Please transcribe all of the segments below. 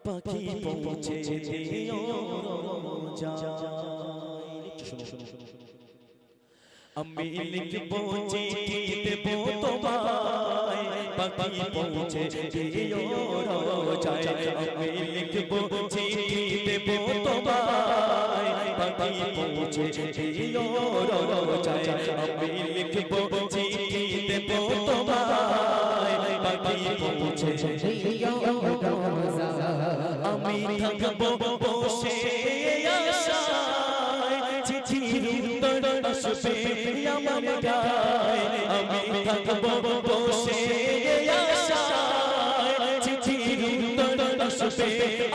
পাখি পৌঁছে দিও আমি লিখবো চিঠি দেবো তোমায় পাখি পৌঁছে দিও রোজায় আমি লিখবো চিঠি দেবো তোমায় পাখি পৌঁছে দিও রোজায় আমি লিখবো চিঠি দেবো তোমায় পাখি পৌঁছে দিও রোজায় আমি থাকবো বসে আশায় চিঠির উত্তর আসবে আমার গায়ে আমি থাকবো বসে আশায় চিঠির উত্তর আসবে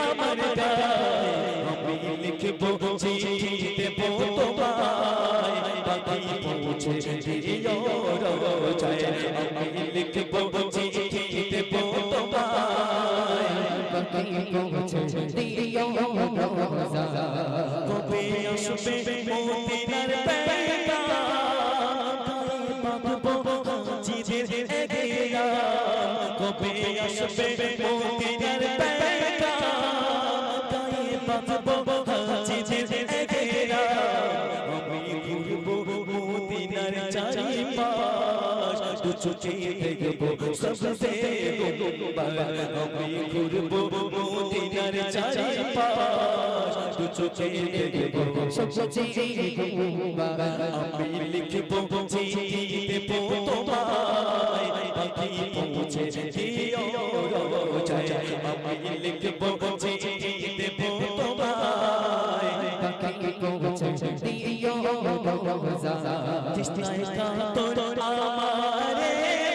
আমার গায়ে আমি লিখবো চিঠি দেবো তোমায় পাখি পৌঁছে দিও রোজায় আমি লিখবো চিঠি দেবো তোমায় পাখি পৌঁছে দিও রোজায় কবে আসবে মদিনার পেগাম গায়ে বাঁধবো হাজিদের এহরাম কবে আসবে মদিনার পেগাম গায়ে বাঁধবো হাজিদের এহরাম আমি ঘুরবো মদিনার চারিপাশ দু চোখে দেখবো সবচেয়ে গুম্বাদ আমি ঘুরবো মদিনার চারিপাশ দু চোখে দেখবো সবচেয়ে গুম্বাদ আমি লিখবো চিঠি দেবো তোমায় পাখি পৌঁছে দিও রোজায় আমি লিখবো চিঠি দেবো তোমায় পাখি পৌঁছে দিও রোজায় তৃষ্ণায় কাতর আমারে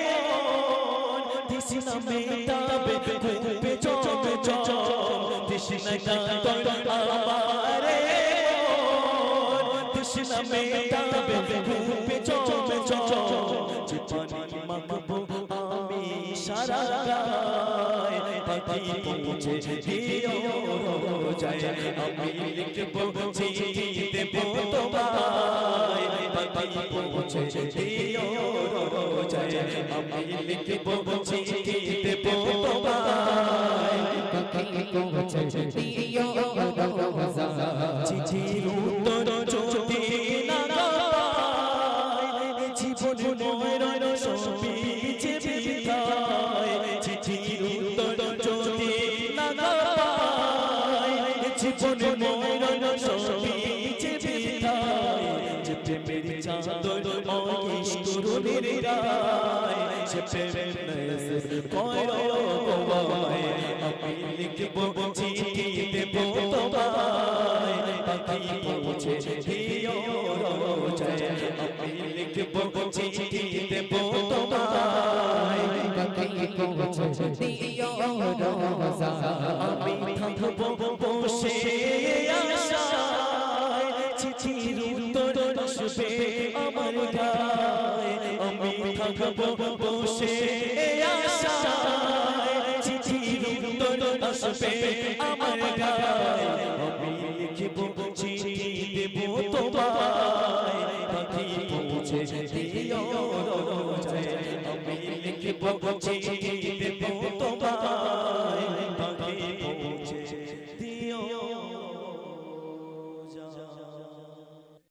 মন তৃষ্ণা মেটাবে ঘুমবে চমে চম তৃষ্ণায় কাতর আমারে মন তৃষ্ণা মেটাবে ঘুমবে চমে চম পানি মাখবো আমি সারা গায় পাখি পৌঁছে দিও রোজায় আমি লিখবো চিঠি দেবো তোমায় পাখি পৌঁছে দিও রোজায় আমি লিখবো চিঠি দেবো তোমায় পাখি পৌঁছে দিও রোজায় চিঠির উত্তর যদি না পাই জীবন মরণ সবই যে বিদায় চিঠির উত্তর যদি না পাই জীবন মরণ সবই যে বিদায় যে প্রেমের চাদর অকিশোরের গায় সে প্রেম নজর করো গোয়ায় আমি লিখবো চিঠি দেবো তোমায় পাখি পৌঁছে দিও রোজায় আমি লিখবো চিঠি দেবো তোমায় পাখি পৌঁছে দিও রোজায় আমি থাকবো বসে আশায় চিঠির উত্তর আসবে আমার গায়ে আমি থাকবো বসে আশায় চিঠির উত্তর আসবে আমার গায়ে আমি লিখবো চিঠি দেবো তোমায় পাখি পৌঁছে দিও রোজায় আমি লিখবো চিঠি